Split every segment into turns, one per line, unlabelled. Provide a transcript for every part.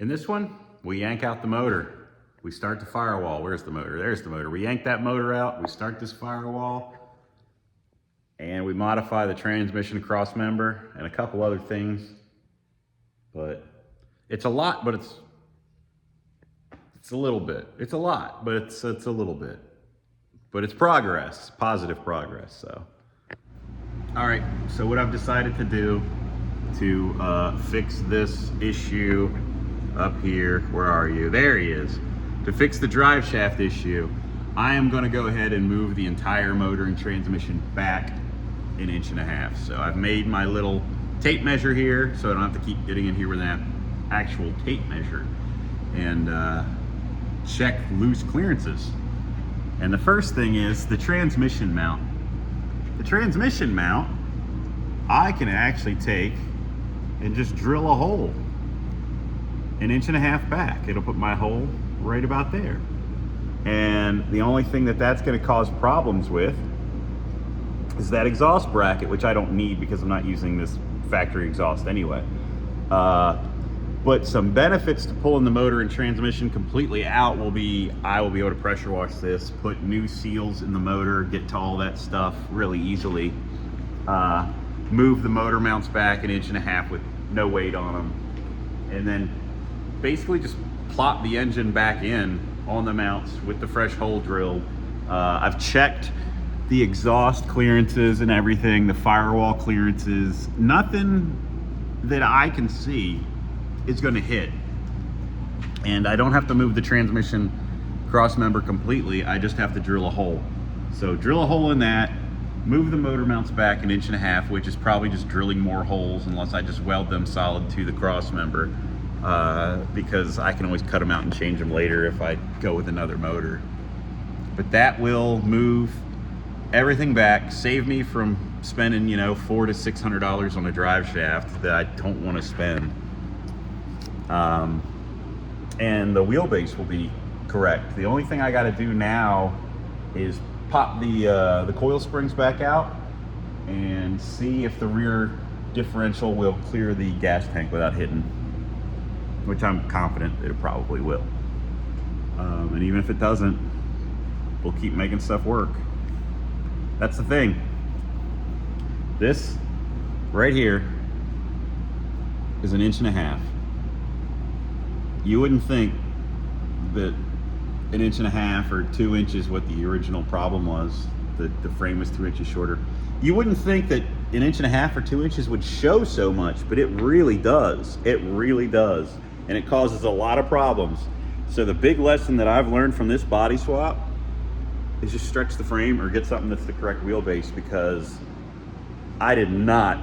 In this one, we yank out the motor. We start the firewall. Where's the motor? There's the motor. We yank that motor out. We start this firewall. And we modify the transmission cross member and a couple other things. But it's a lot, but it's a little bit. It's a lot, but it's a little bit. But it's progress, positive progress, so. All right, so what I've decided to do to fix this issue up here, where are you? There he is. To fix the drive shaft issue, I am gonna go ahead and move the entire motor and transmission back an 1.5 inches. So I've made my little tape measure here, so I don't have to keep getting in here with that actual tape measure and check loose clearances. And the first thing is the transmission mount. The transmission mount, I can actually take and just drill a hole 1.5 inches back. It'll put my hole right about there. And the only thing that's going to cause problems with is that exhaust bracket, which I don't need because I'm not using this factory exhaust anyway. But some benefits to pulling the motor and transmission completely out will be, I will be able to pressure wash this, put new seals in the motor, get to all that stuff really easily. Move the motor mounts back 1.5 inches with no weight on them. And then basically just plop the engine back in on the mounts with the fresh hole drilled. I've checked the exhaust clearances and everything, the firewall clearances. Nothing that I can see is going to hit. And I don't have to move the transmission cross member completely. I just have to drill a hole. So drill a hole in that, move the motor mounts back 1.5 inches, which is probably just drilling more holes unless I just weld them solid to the cross member, because I can always cut them out and change them later if I go with another motor. But that will move everything back, save me from spending, you know, $400 to $600 on a drive shaft that I don't want to spend. And the wheelbase will be correct. The only thing I got to do now is pop the coil springs back out and see if the rear differential will clear the gas tank without hitting, which I'm confident it probably will. And even if it doesn't, we'll keep making stuff work. That's the thing. This right here is 1.5 inches. You wouldn't think that 1.5 inches or 2 inches, what the original problem was, that the frame was 2 inches shorter. You wouldn't think that 1.5 inches or 2 inches would show so much, but it really does. It really does. And it causes a lot of problems. So the big lesson that I've learned from this body swap is just stretch the frame or get something that's the correct wheelbase, because I did not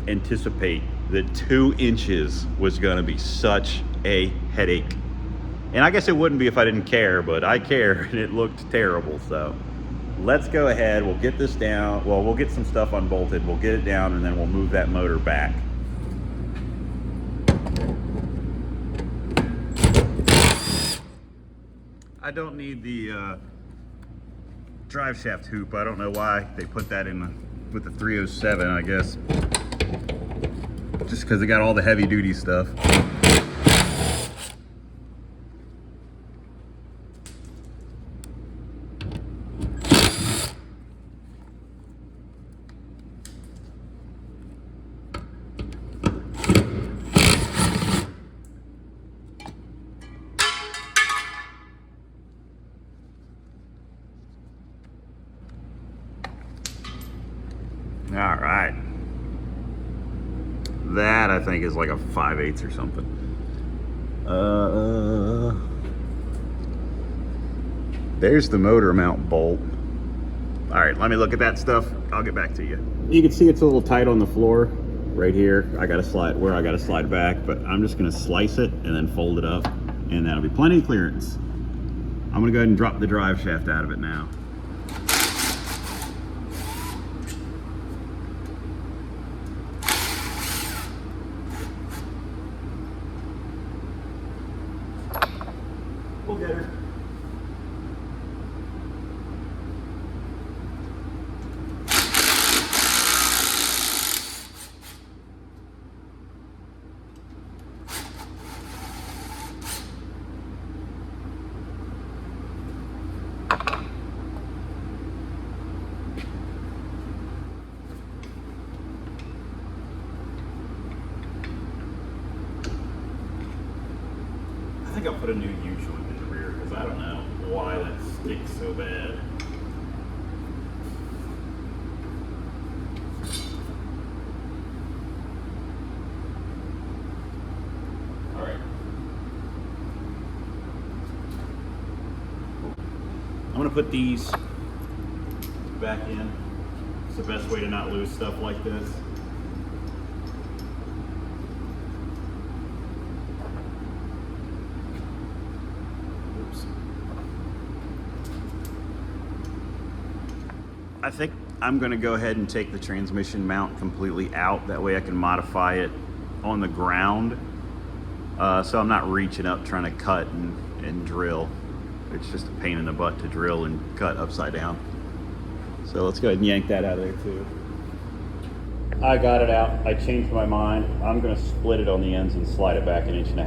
anticipate that 2 inches was gonna be such a headache. And I guess it wouldn't be if I didn't care, but I care, and it looked terrible. So let's go ahead, we'll get this down. Well, we'll get some stuff unbolted, we'll get it down, and then we'll move that motor back. I don't need the drive shaft hoop. I don't know why they put that in with the 307, I guess. Just because it got all the heavy duty stuff. All right. That I think is like a 5/8 or something. There's the motor mount bolt. All right, let me look at that stuff. I'll get back to you. You can see it's a little tight on the floor right here. I gotta slide back, but I'm just gonna slice it and then fold it up, and that'll be plenty of clearance. I'm gonna go ahead and drop the drive shaft out of it now. We'll get her. think I'll put a new U-joint in the rear because I don't know why that sticks so bad. All right. I'm gonna put these back in. It's the best way to not lose stuff like this. I think I'm going to go ahead and take the transmission mount completely out. That way I can modify it on the ground. So I'm not reaching up trying to cut and drill. It's just a pain in the butt to drill and cut upside down. So let's go ahead and yank that out of there too. I got it out. I changed my mind. I'm going to split it on the ends and slide it back 1.5 inches.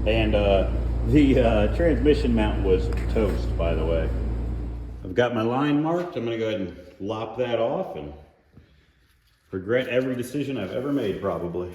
And the transmission mount was toast, by the way. I've got my line marked. I'm going to go ahead and lop that off and regret every decision I've ever made, probably.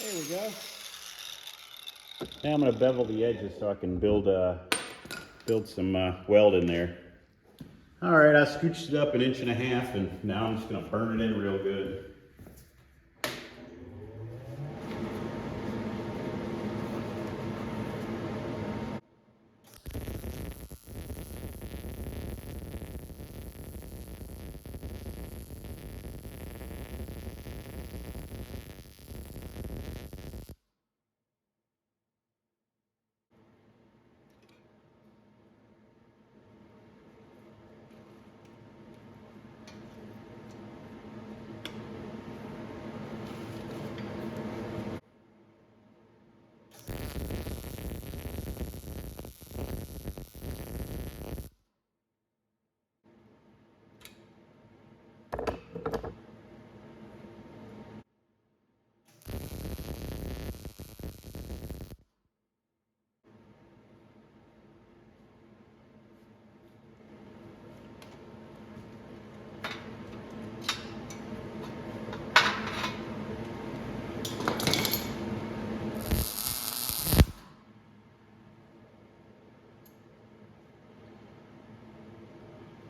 There we go. Now I'm going to bevel the edges so I can build some weld in there. All right, I scooched it up 1.5 inches, and now I'm just going to burn it in real good.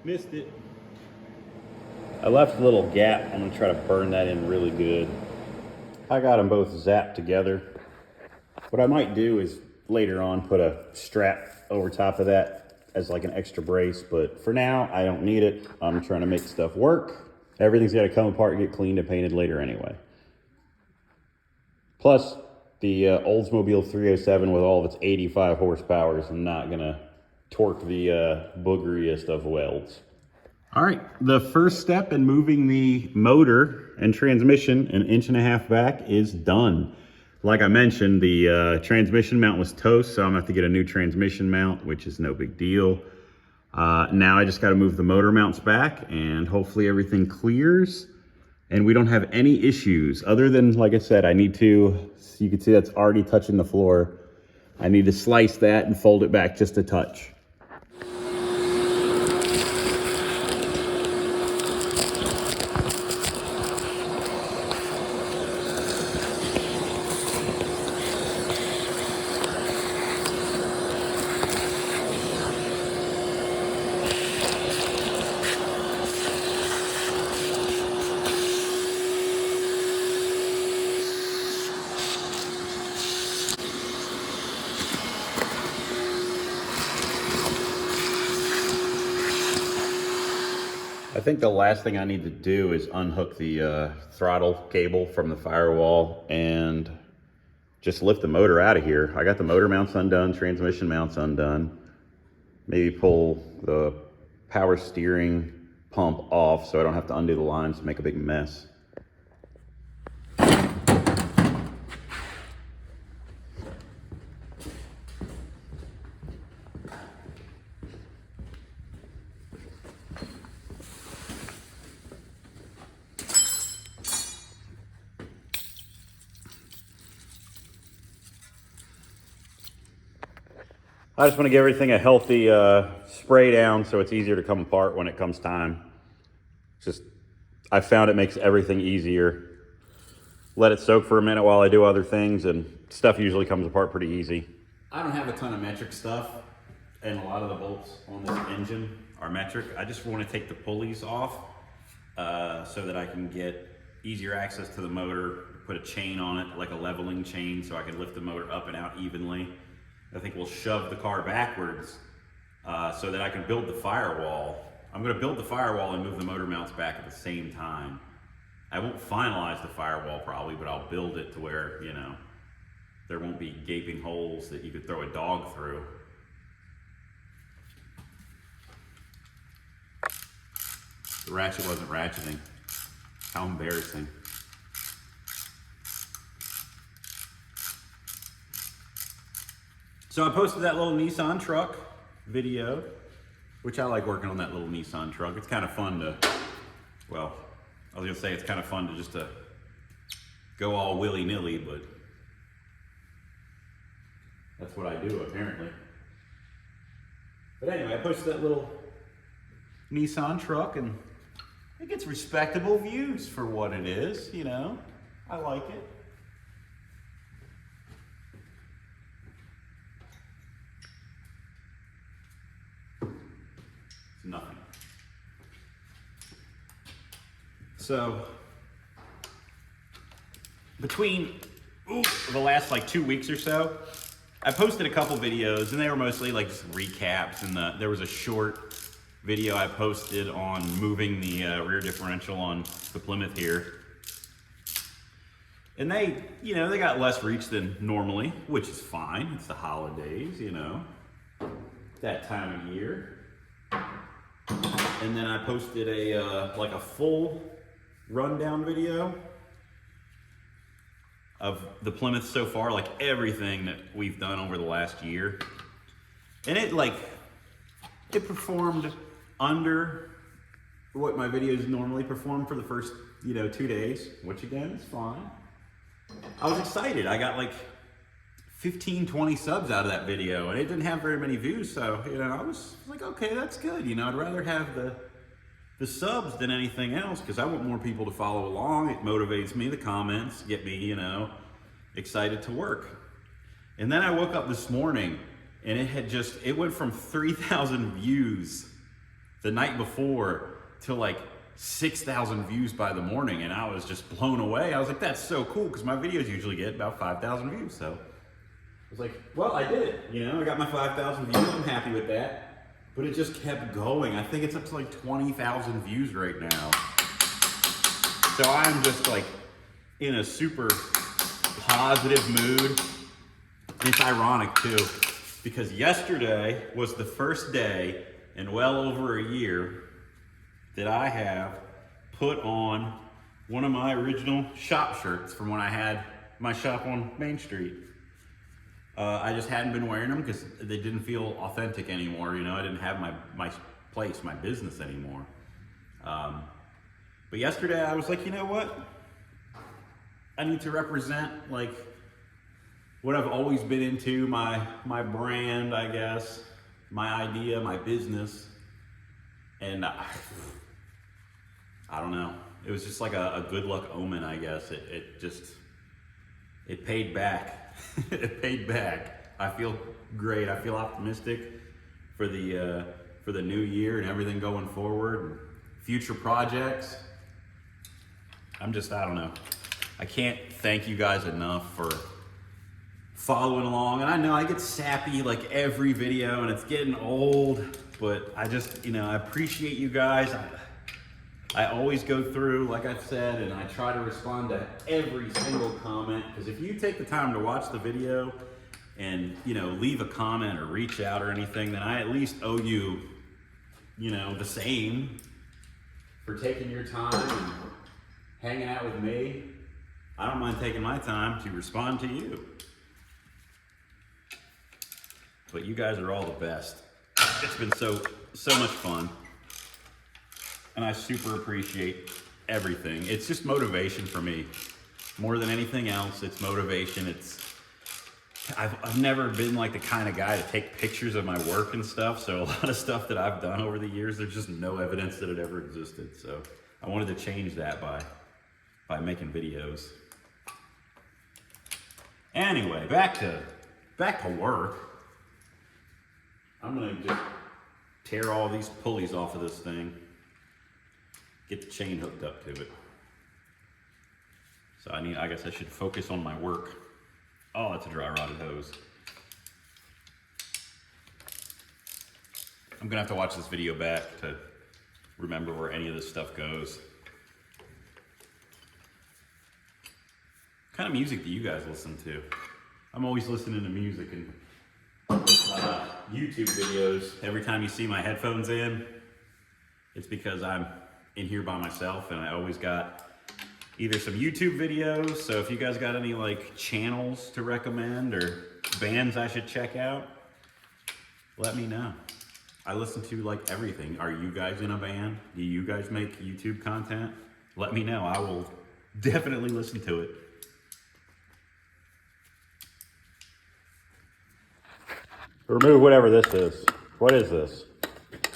Missed it. I left a little gap. I'm going to try to burn that in really good. I got them both zapped together. What I might do is later on put a strap over top of that as like an extra brace, but for now I don't need it. I'm trying to make stuff work. Everything's got to come apart and get cleaned and painted later anyway. Plus, the Oldsmobile 307 with all of its 85 horsepower is not going to torque the boogeriest of welds. All right, the first step in moving the motor and transmission 1.5 inches back is done. Like I mentioned, the transmission mount was toast, so I'm gonna have to get a new transmission mount, which is no big deal. Now I just gotta move the motor mounts back and hopefully everything clears and we don't have any issues other than, like I said, I need to, you can see that's already touching the floor. I need to slice that and fold it back just a touch. I think the last thing I need to do is unhook the throttle cable from the Firewall and just lift the motor out of here. I got the motor mounts undone, transmission mounts undone. maybe pull the power steering pump off so I don't have to undo the lines to make a big mess. I just want to give everything a healthy spray down so it's easier to come apart when it comes time. Just, I found it makes everything easier. Let it soak for a minute while I do other things, and stuff usually comes apart pretty easy. I don't have a ton of metric stuff, and a lot of the bolts on this engine are metric. I just want to take the pulleys off so that I can get easier access to the motor, put a chain on it, like a leveling chain, so I can lift the motor up and out evenly. I think we'll shove the car backwards so that I can build the firewall. I'm going to build the firewall and move the motor mounts back at the same time. I won't finalize the firewall probably, but I'll build it to where, you know, there won't be gaping holes that you could throw a dog through. The ratchet wasn't ratcheting. How embarrassing. So I posted that little Nissan truck video, which I like working on that little Nissan truck. It's kind of fun to, well, I was gonna say it's kind of fun to just to go all willy-nilly, but that's what I do apparently. But anyway, I posted that little Nissan truck and it gets respectable views for what it is, you know. I like it. Nothing. So between the last like 2 weeks or so, I posted a couple videos and they were mostly like just recaps, and there was a short video I posted on moving the rear differential on the Plymouth here. And they, you know, they got less reach than normally, which is fine. It's the holidays, you know, that time of year. And then I posted a like a full rundown video of the Plymouth so far, like everything that we've done over the last year. And it performed under what my videos normally perform for the first, you know, 2 days, which again is fine. I was excited. I got like 15, 20 subs out of that video, and it didn't have very many views, so, you know, I was like, okay, that's good. You know, I'd rather have the subs than anything else, because I want more people to follow along. It motivates me, the comments get me, you know, excited to work. And then I woke up this morning, and it went from 3,000 views the night before to like 6,000 views by the morning, and I was just blown away. I was like, that's so cool, because my videos usually get about 5,000 views, so I was like, well, I did it, you know, I got my 5,000 views, I'm happy with that. But it just kept going. I think it's up to like 20,000 views right now. So I'm just like in a super positive mood. And it's ironic too, because yesterday was the first day in well over a year that I have put on one of my original shop shirts from when I had my shop on Main Street. I just hadn't been wearing them because they didn't feel authentic anymore. You know, I didn't have my place, my business anymore. But yesterday I was like, you know what? I need to represent like what I've always been into, my brand, I guess, my idea, my business. And I don't know. It was just like a good luck omen, I guess. It paid back. It paid back. I feel great. I feel optimistic for the new year and everything going forward, future projects. I don't know. I can't thank you guys enough for following along. And I know I get sappy like every video and it's getting old, but I just, you know, I appreciate you guys. I always go through, like I said, and I try to respond to every single comment, because if you take the time to watch the video and, you know, leave a comment or reach out or anything, then I at least owe you, you know, the same for taking your time and hanging out with me. I don't mind taking my time to respond to you. But you guys are all the best. It's been so much fun. And I super appreciate everything. It's just motivation for me. More than anything else, it's motivation. I've never been like the kind of guy to take pictures of my work and stuff. So a lot of stuff that I've done over the years, there's just no evidence that it ever existed. So I wanted to change that by making videos. Anyway, back to work. I'm gonna just tear all these pulleys off of this thing, get the chain hooked up to it. So I guess I should focus on my work. Oh, that's a dry rotted hose. I'm gonna have to watch this video back to remember where any of this stuff goes. What kind of music do you guys listen to? I'm always listening to music and YouTube videos. Every time you see my headphones in, it's because I'm in here by myself, and I always got either some YouTube videos. So if you guys got any like channels to recommend or bands I should check out, let me know. I listen to like everything. Are you guys in a band? Do you guys make YouTube content? Let me know. I will definitely listen to it. Remove whatever this is. What is this?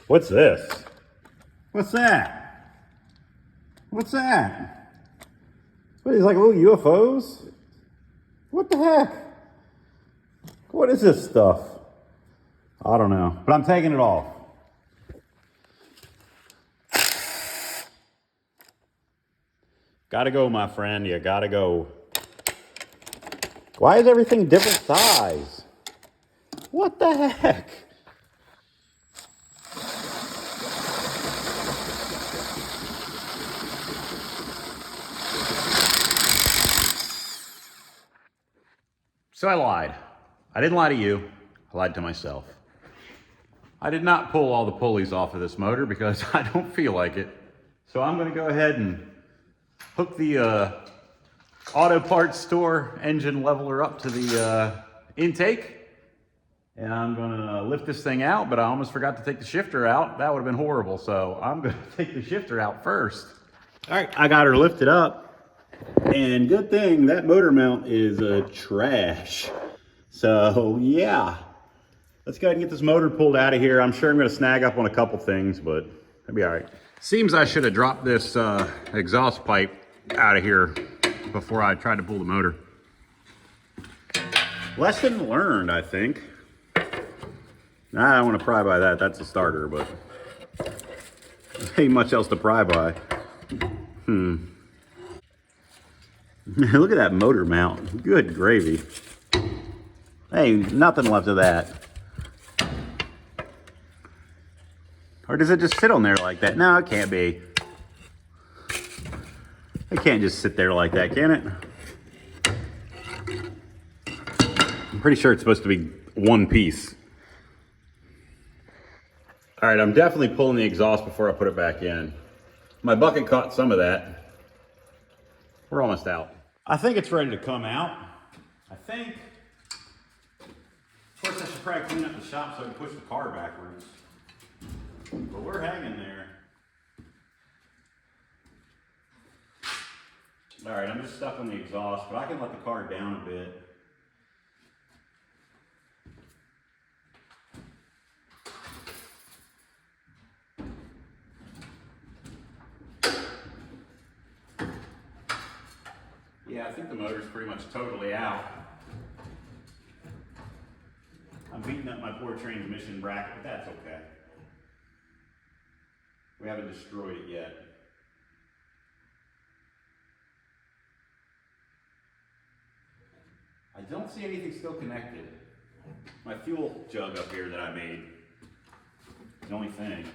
What's this? What's that? What's that? What, these like little UFOs? What the heck? What is this stuff? I don't know, but I'm taking it off. Gotta go, my friend, you gotta go. Why is everything different size? What the heck? So I lied. I didn't lie to you. I lied to myself. I did not pull all the pulleys off of this motor because I don't feel like it. So I'm going to go ahead and hook the auto parts store engine leveler up to the intake. And I'm gonna lift this thing out, but I almost forgot to take the shifter out. That would have been horrible. So I'm gonna take the shifter out first. All right, I got her lifted up. And good thing that motor mount is trash. So yeah, let's go ahead and get this motor pulled out of here. I'm sure I'm gonna snag up on a couple things, but it'll be all right. Seems I should have dropped this exhaust pipe out of here before I tried to pull the motor. Lesson learned, I think. I don't want to pry by that. That's a starter, but there ain't much else to pry by. Look at that motor mount. Good gravy. Hey, nothing left of that. Or does it just sit on there like that? No, it can't be. It can't just sit there like that, can it? I'm pretty sure it's supposed to be one piece. All right, I'm definitely pulling the exhaust before I put it back in. My bucket caught some of that. We're almost out. I think it's ready to come out. I think. Of course, I should probably clean up the shop so I can push the car backwards. But we're hanging there. All right, I'm just stuck on the exhaust, but I can let the car down a bit. Yeah, I think the motor's pretty much totally out. I'm beating up my poor transmission bracket, but that's okay. We haven't destroyed it yet. I don't see anything still connected. My fuel jug up here that I made. The only thing.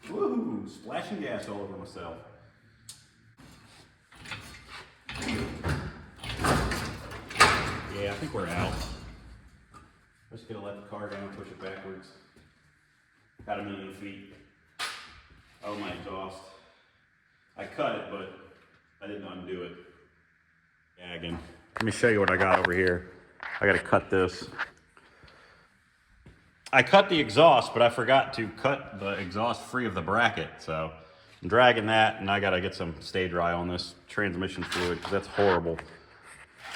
Woohoo! Splashing gas all over myself. Yeah, I think we're out. I'm just gonna let the car down, push it backwards. About 1,000,000 feet. Oh, my exhaust. I cut it, but I didn't undo it. Yeah, again. Let me show you what I got over here. I gotta cut this. I cut the exhaust, but I forgot to cut the exhaust free of the bracket. So I'm dragging that, and I gotta get some stay dry on this transmission fluid, because that's horrible.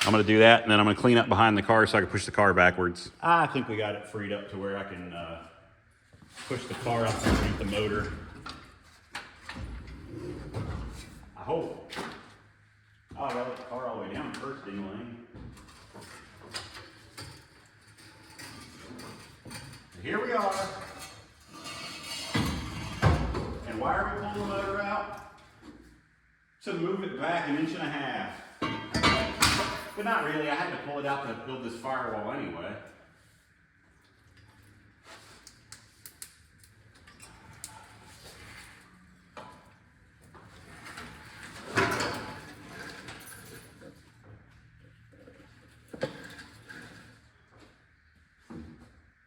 I'm gonna do that, and then I'm gonna clean up behind the car so I can push the car backwards. I think we got it freed up to where I can push the car up underneath the motor. I hope. Oh, I got the car all the way down first, ding-a-ling. Here we are. And why are we pulling the motor out? To move it back 1.5 inches. But not really, I had to pull it out to build this firewall anyway.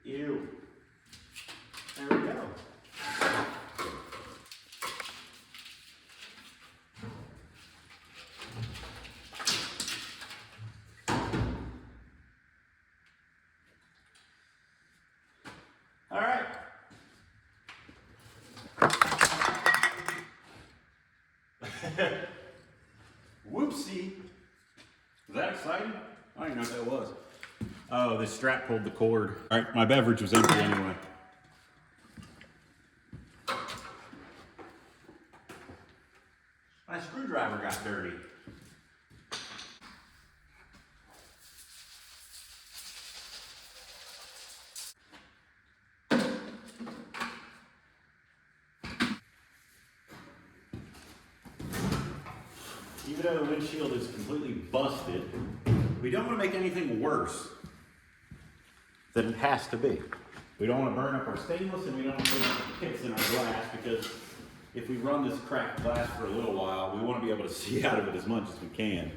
Ew. There we go. All right. Whoopsie. Was that exciting? I don't even know what that was. Oh, this strap pulled the cord. All right, my beverage was empty anyway. My screwdriver got dirty. Even though the windshield is completely busted, we don't want to make anything worse than it has to be. We don't want to burn up our stainless, and we don't want to put pits in our glass, because if we run this cracked glass for a little while, we want to be able to see out of it as much as we can.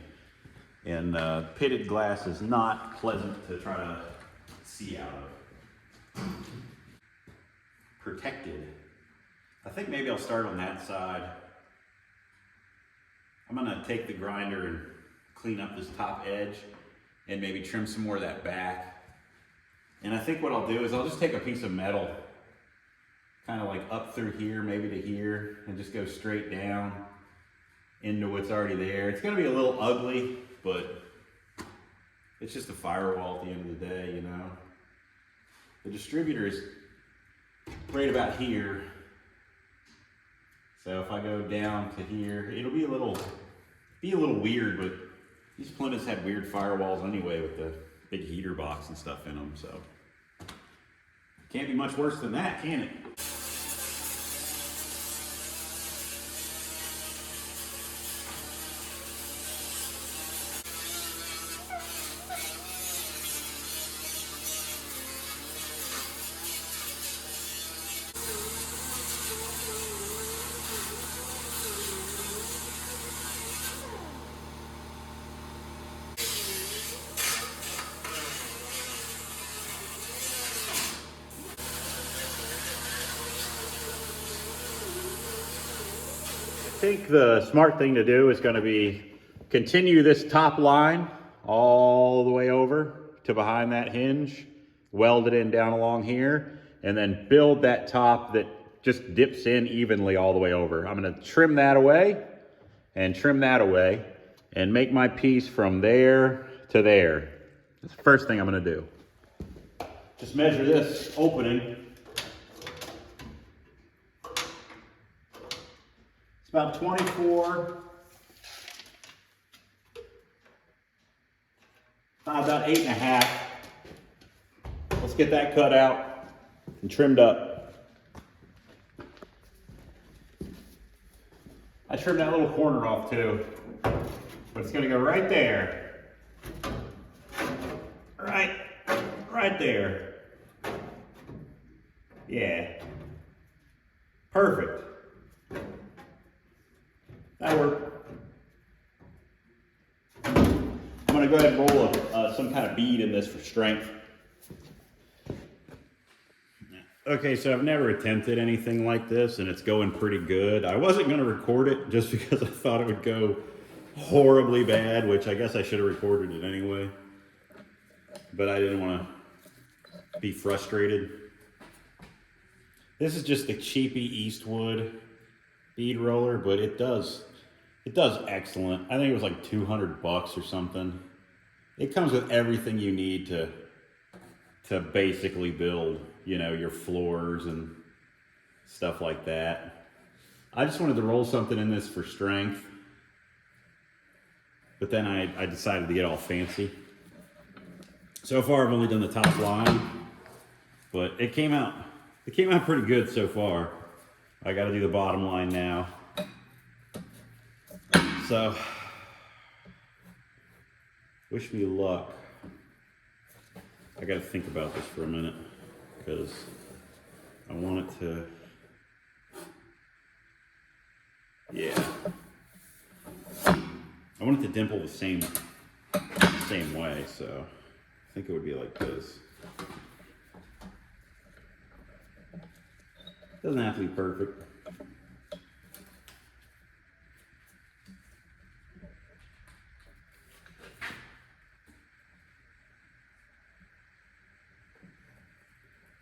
And pitted glass is not pleasant to try to see out of. Protected. I think maybe I'll start on that side. I'm gonna take the grinder and clean up this top edge and maybe trim some more of that back. And I think what I'll do is I'll just take a piece of metal, kind of like up through here, maybe to here, and just go straight down into what's already there. It's gonna be a little ugly, but it's just a firewall at the end of the day, you know. The distributor is right about here. So if I go down to here, it'll be a little weird, but these Plymouths had weird firewalls anyway with the big heater box and stuff in them, so can't be much worse than that, can it? I think the smart thing to do is going to be continue this top line all the way over to behind that hinge, weld it in down along here, and then build that top that just dips in evenly all the way over. I'm going to trim that away and trim that away and make my piece from there to there. That's the first thing I'm going to do. Just measure this opening. About 24, about 8.5. Let's get that cut out and trimmed up. I trimmed that little corner off too, but it's gonna go right there. Right there. Yeah, perfect. That worked. I'm gonna go ahead and roll some kind of bead in this for strength. Okay, so I've never attempted anything like this, and it's going pretty good. I wasn't gonna record it just because I thought it would go horribly bad, which I guess I should have recorded it anyway. But I didn't want to be frustrated. This is just the cheapy Eastwood bead roller, but it does excellent. I think it was like 200 bucks or something. It comes with everything you need to basically build, you know, your floors and stuff like that. I just wanted to roll something in this for strength, but then I decided to get all fancy. So far I've only done the top line, but it came out pretty good so far. I got to do the bottom line now. So, wish me luck. I got to think about this for a minute because I want it to, yeah. I want it to dimple the same way, so I think it would be like this. Doesn't have to be perfect.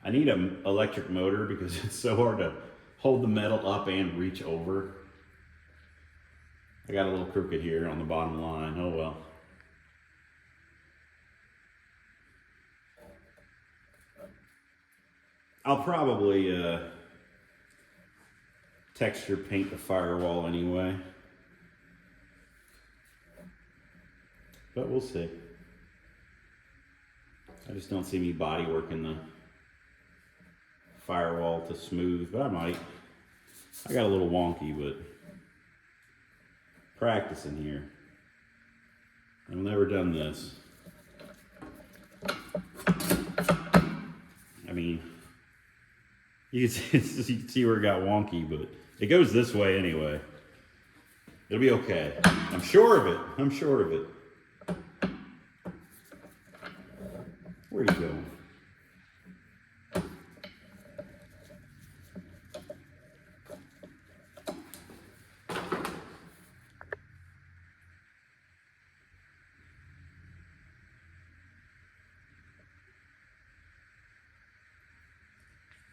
I need an electric motor because it's so hard to hold the metal up and reach over. I got a little crooked here on the bottom line. Oh well. I'll probably texture paint the firewall anyway, but we'll see. I just don't see me body working the firewall to smooth, but I might. I got a little wonky, but practicing here. I've never done this. I mean, you can see where it got wonky, but it goes this way anyway. It'll be okay. I'm sure of it. I'm sure of it. Where are you going?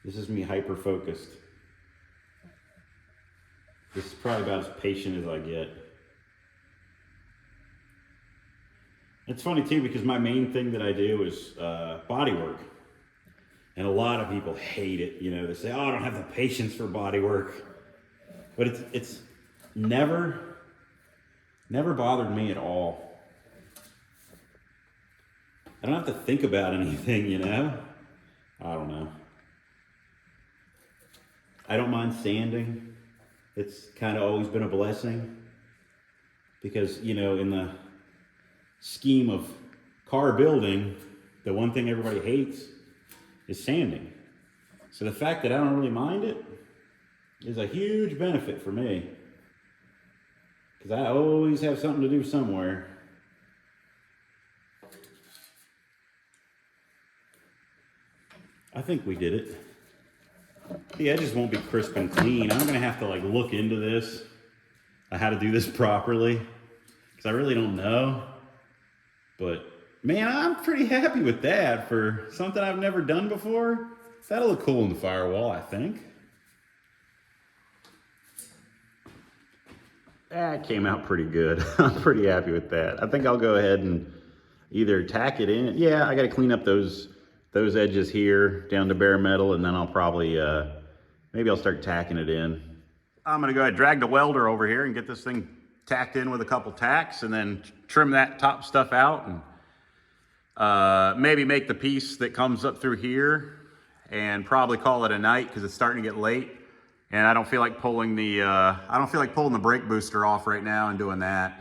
This is me hyper-focused. This is probably about as patient as I get. It's funny too because my main thing that I do is body work. And a lot of people hate it. You know, they say, oh, I don't have the patience for body work. But it's never bothered me at all. I don't have to think about anything, you know? I don't know. I don't mind sanding. It's kind of always been a blessing because, you know, in the scheme of car building, the one thing everybody hates is sanding. So the fact that I don't really mind it is a huge benefit for me because I always have something to do somewhere. I think we did it. The edges won't be crisp and clean. I'm gonna have to like look into this, how to do this properly, because I really don't know. But man, I'm pretty happy with that for something I've never done before. That'll look cool in the firewall, I think. That came out pretty good. I'm pretty happy with that. I think I'll go ahead and either tack it in. Yeah, I gotta clean up those edges here down to bare metal, and then I'll probably, maybe I'll start tacking it in. I'm gonna go ahead and drag the welder over here and get this thing tacked in with a couple tacks and then trim that top stuff out and maybe make the piece that comes up through here and probably call it a night because it's starting to get late. And I don't feel like pulling the brake booster off right now and doing that.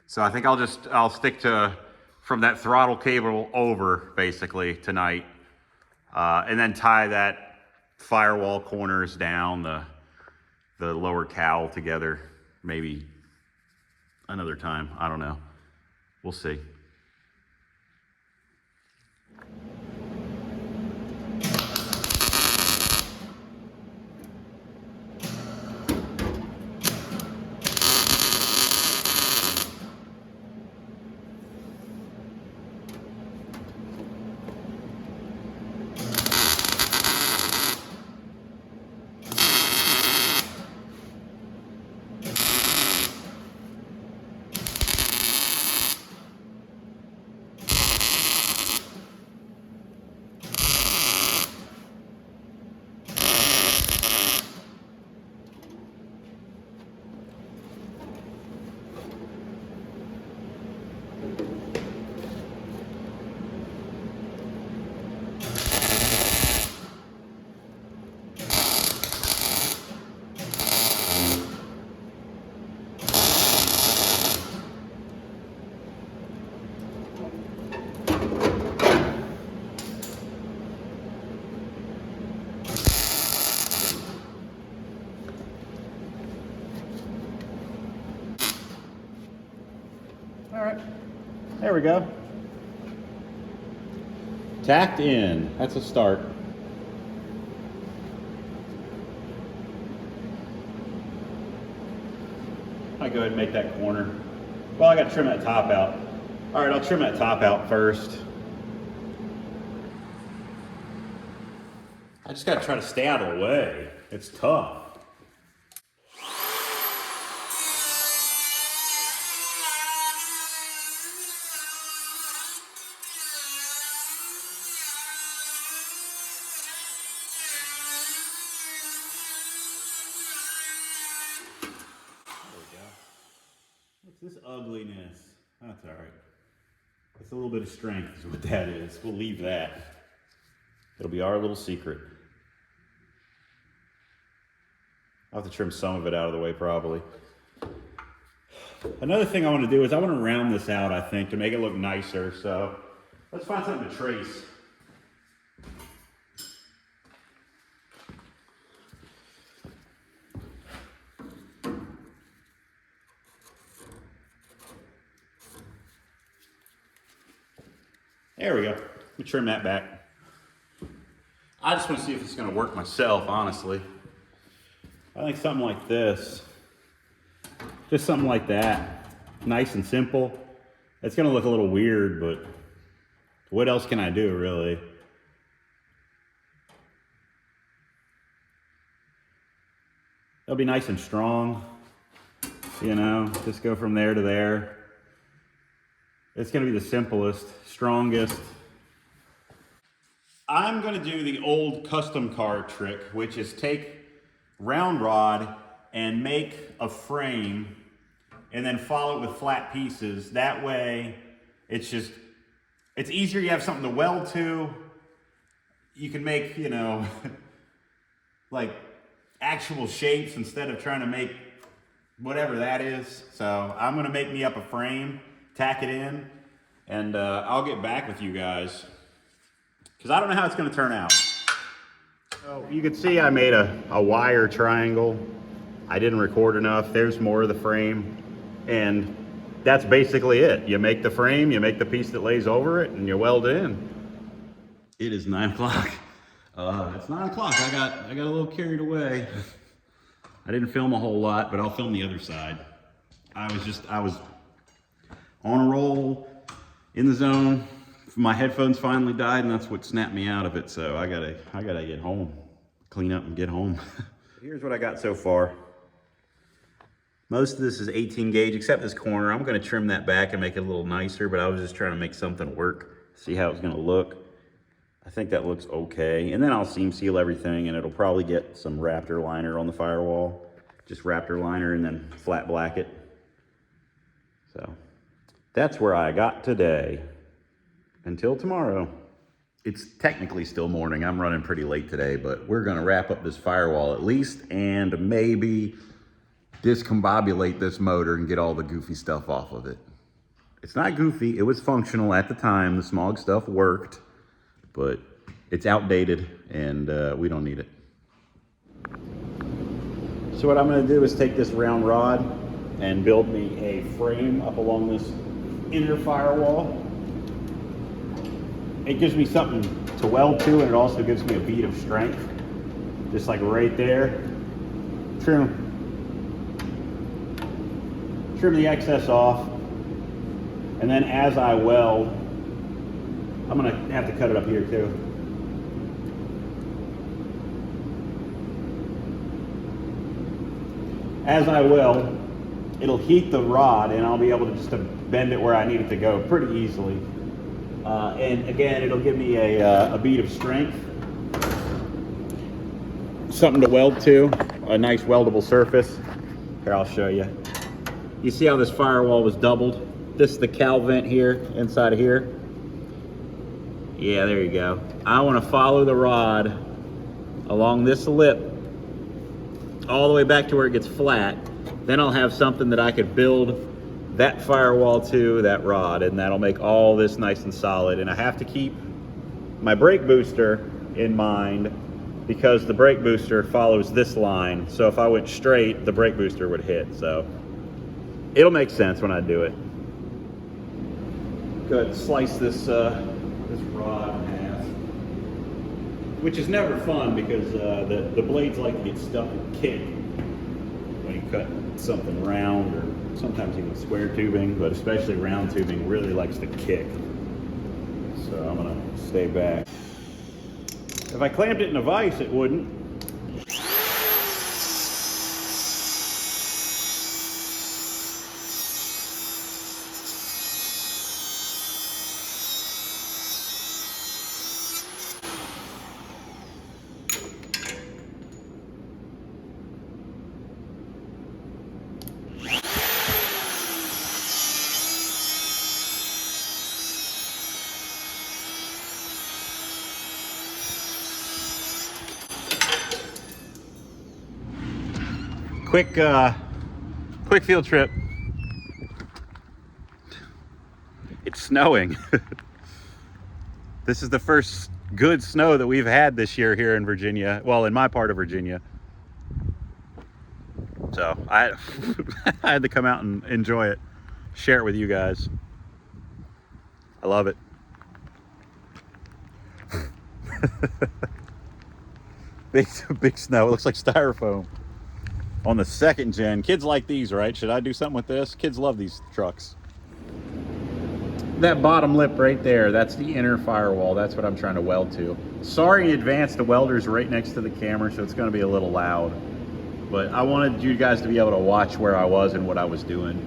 So I think I'll stick to from that throttle cable over basically tonight, and then tie that firewall corners down, the lower cowl together, maybe another time. I don't know. We'll see. There we go. Tacked in. That's a start. I go ahead and make that corner. Well, I got to trim that top out. All right, I'll trim that top out first. I just got to try to stay out of the way. It's tough. What's this ugliness? That's all right. It's a little bit of strength is what that is. We'll leave that. It'll be our little secret. I'll have to trim some of it out of the way probably. Another thing I want to do is I want to round this out, I think, to make it look nicer. So let's find something to trace. There we go. Let me trim that back. I just want to see if it's going to work myself, honestly. I think something like this, just something like that, nice and simple. It's going to look a little weird, but what else can I do, really? It'll be nice and strong, you know, just go from there to there. It's going to be the simplest, strongest. I'm going to do the old custom car trick, which is take round rod and make a frame and then follow it with flat pieces. That way, it's easier. You have something to weld to. You can make, you know, like actual shapes instead of trying to make whatever that is. So I'm going to make me up a frame, tack it in, and I'll get back with you guys because I don't know how it's going to turn out. So you can see I made a wire triangle. I didn't record enough. There's more of the frame, and that's basically it. You make the frame, you make the piece that lays over it, and you weld it in. It is 9 o'clock. It's 9 o'clock. I got a little carried away. I didn't film a whole lot, but I'll film the other side. I was on a roll, in the zone. My headphones finally died, and that's what snapped me out of it. So I gotta get home, clean up and get home. Here's what I got so far. Most of this is 18 gauge, except this corner. I'm gonna trim that back and make it a little nicer, but I was just trying to make something work, see how it's gonna look. I think that looks okay. And then I'll seam seal everything, and it'll probably get some Raptor liner on the firewall. Just Raptor liner and then flat black it. So that's where I got today. Until tomorrow. It's technically still morning. I'm running pretty late today, but we're gonna wrap up this firewall at least and maybe discombobulate this motor and get all the goofy stuff off of it. It's not goofy, it was functional at the time. The smog stuff worked, but it's outdated and we don't need it. So what I'm gonna do is take this round rod and build me a frame up along this inner firewall. It gives me something to weld to, and it also gives me a bead of strength. Just like right there. Trim the excess off. And then as I weld, I'm gonna have to cut it up here too. As I weld, it'll heat the rod, and I'll be able to just bend it where I need it to go pretty easily. And again, it'll give me a bead of strength. Something to weld to, a nice weldable surface. Here, I'll show you. You see how this firewall was doubled? This is the cowl vent here, inside of here. Yeah, there you go. I want to follow the rod along this lip all the way back to where it gets flat. Then I'll have something that I could build that firewall to that rod, and that'll make all this nice and solid. And I have to keep my brake booster in mind because the brake booster follows this line. So if I went straight, the brake booster would hit. So it'll make sense when I do it. slice this this rod in half, which is never fun because the blades like to get stuck and kick when you cut something round, or sometimes even square tubing, but especially round tubing really likes to kick. So I'm gonna stay back. If I clamped it in a vise, it wouldn't. Quick field trip. It's snowing. This is the first good snow that we've had this year here in Virginia. Well, in my part of Virginia. So I had to come out and enjoy it, share it with you guys. I love it. Big snow. It looks like styrofoam. On the second gen, kids like these, right? Should I do something with this? Kids love these trucks. That bottom lip right there, that's the inner firewall. That's what I'm trying to weld to. Sorry in advance, the welder's right next to the camera, so it's gonna be a little loud. But I wanted you guys to be able to watch where I was and what I was doing.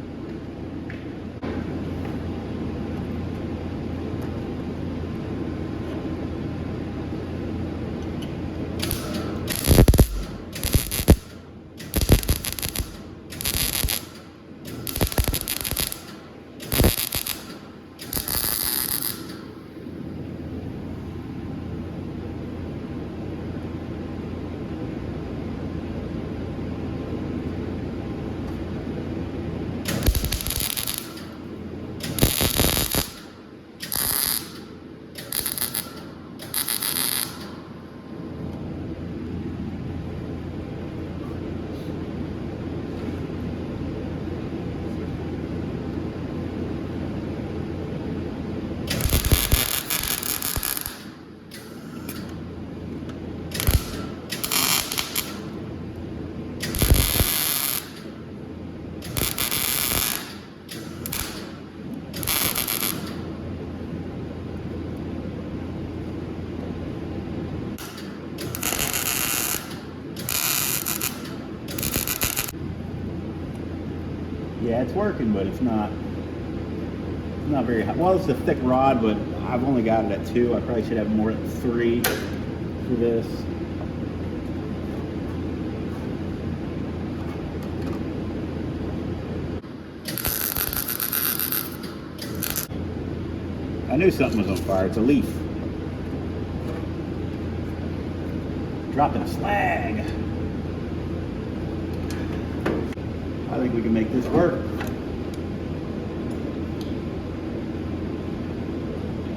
Yeah, it's working, but it's not very high. Well, it's a thick rod, but I've only got it at 2. I probably should have more at 3 for this. I knew something was on fire. It's a leaf. Dropping slag. I think we can make this work.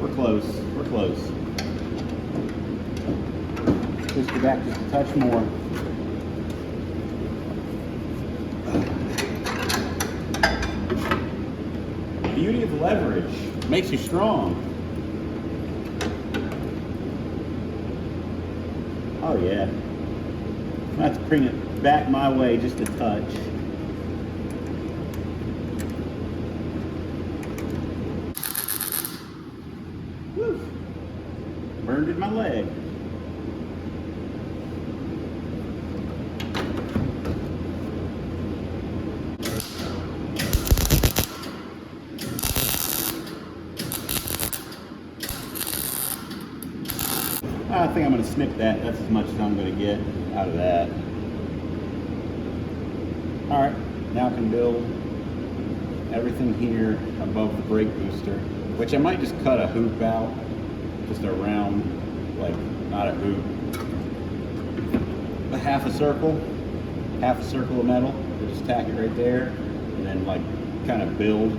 We're close. We're close. Just go back just a touch more. Beauty of leverage. Makes you strong. Oh yeah. I'm gonna have to bring it back my way just a touch. Woo. Burned in my leg. I think I'm going to snip that. That's as much as I'm going to get out of that. Alright, now I can build everything here above the brake booster, which I might just cut a hoop out, just a round, like, not a hoop, a half a circle of metal. So just tack it right there, and then like kind of build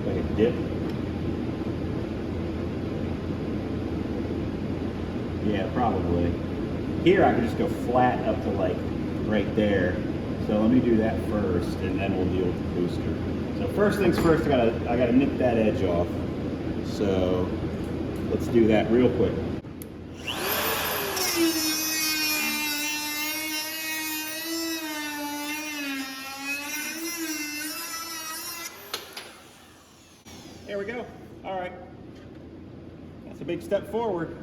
like a dip. Yeah, probably. Here I could just go flat up to like right there. So let me do that first, and then we'll deal with the booster. So first things first, I gotta nip that edge off. So let's do that real quick. There we go. All right. That's a big step forward.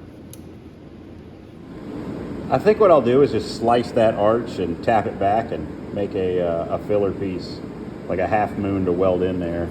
I think what I'll do is just slice that arch and tap it back and make a filler piece, like a half moon to weld in there.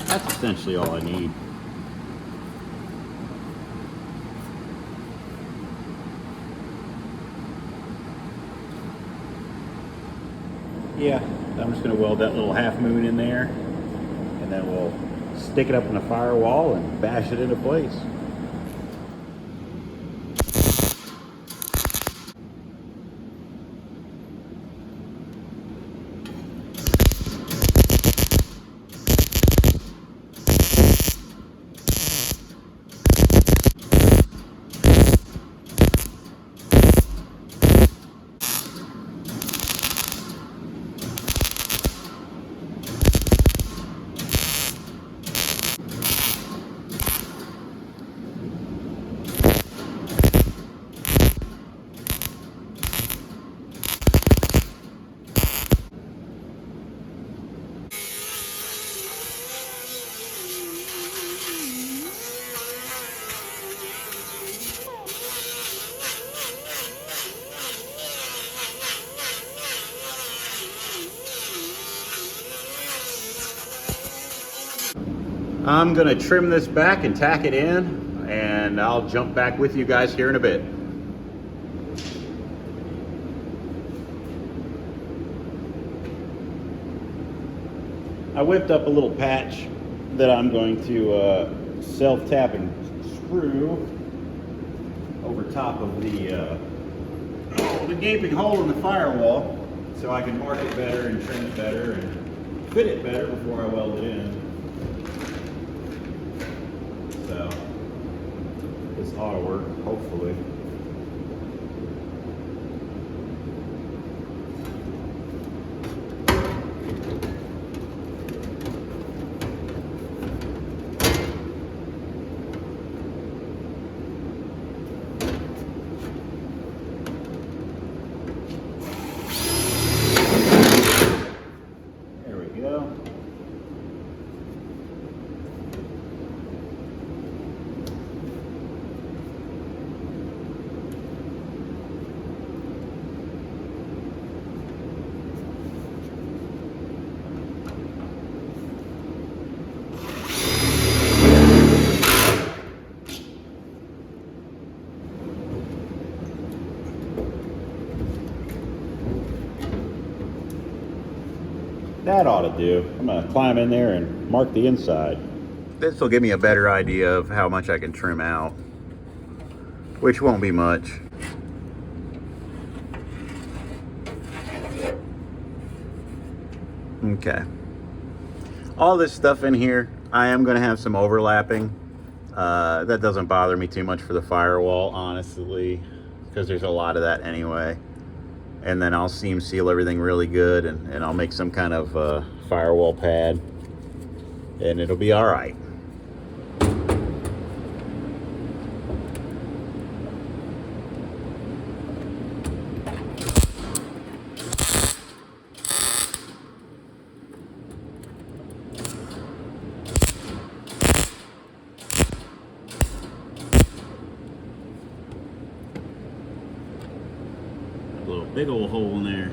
That's essentially all I need. Yeah, I'm just going to weld that little half moon in there, and then we'll stick it up in the firewall and bash it into place. I'm gonna trim this back and tack it in, and I'll jump back with you guys here in a bit. I whipped up a little patch that I'm going to self-tap and screw over top of the gaping hole in the firewall, so I can mark it better and trim it better and fit it better before I weld it in. So this ought to work, hopefully. There we go. That ought to do. I'm gonna climb in there and mark the inside. This will give me a better idea of how much I can trim out, which won't be much. Okay. All this stuff in here, I am gonna have some overlapping. That doesn't bother me too much for the firewall, honestly, because there's a lot of that anyway. And then I'll seam seal everything really good, and I'll make some kind of firewall pad, and it'll be all right. A little big old hole in there.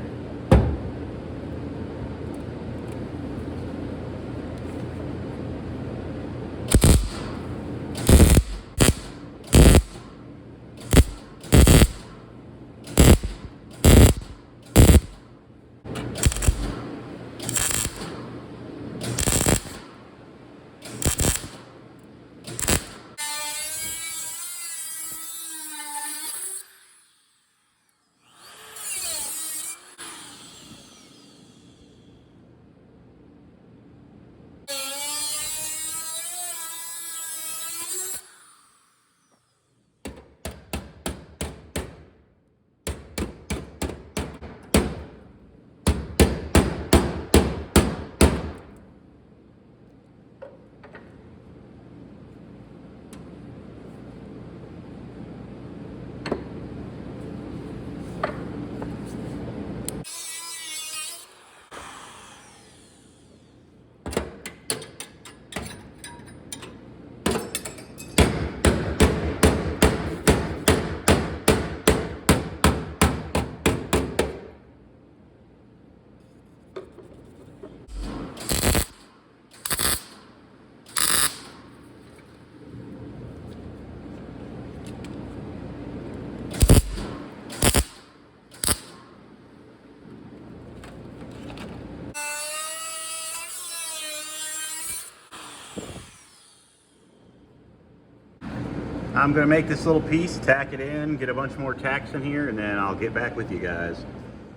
I'm gonna make this little piece, tack it in, get a bunch more tacks in here, and then I'll get back with you guys.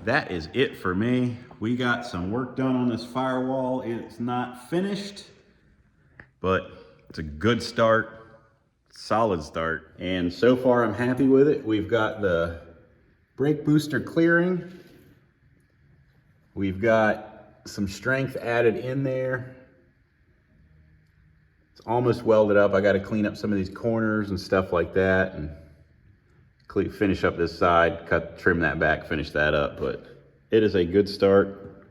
That is it for me. We got some work done on this firewall. It's not finished, but it's a good start, solid start. And so far I'm happy with it. We've got the brake booster clearing. We've got some strength added in there. It's almost welded up. I got to clean up some of these corners and stuff like that, and finish up this side, trim that back, finish that up. But it is a good start,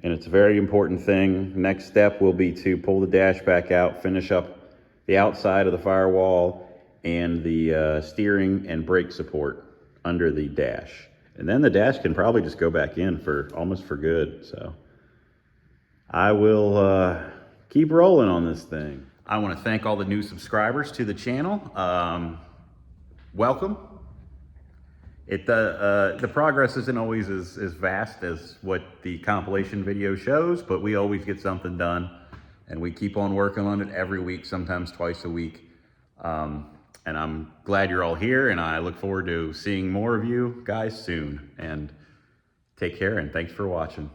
and it's a very important thing. Next step will be to pull the dash back out, finish up the outside of the firewall and the steering and brake support under the dash. And then the dash can probably just go back in almost for good. So I will keep rolling on this thing. I want to thank all the new subscribers to the channel. Welcome. The progress isn't always as vast as what the compilation video shows, but we always get something done, and we keep on working on it every week, sometimes twice a week. And I'm glad you're all here, and I look forward to seeing more of you guys soon. And take care, and thanks for watching.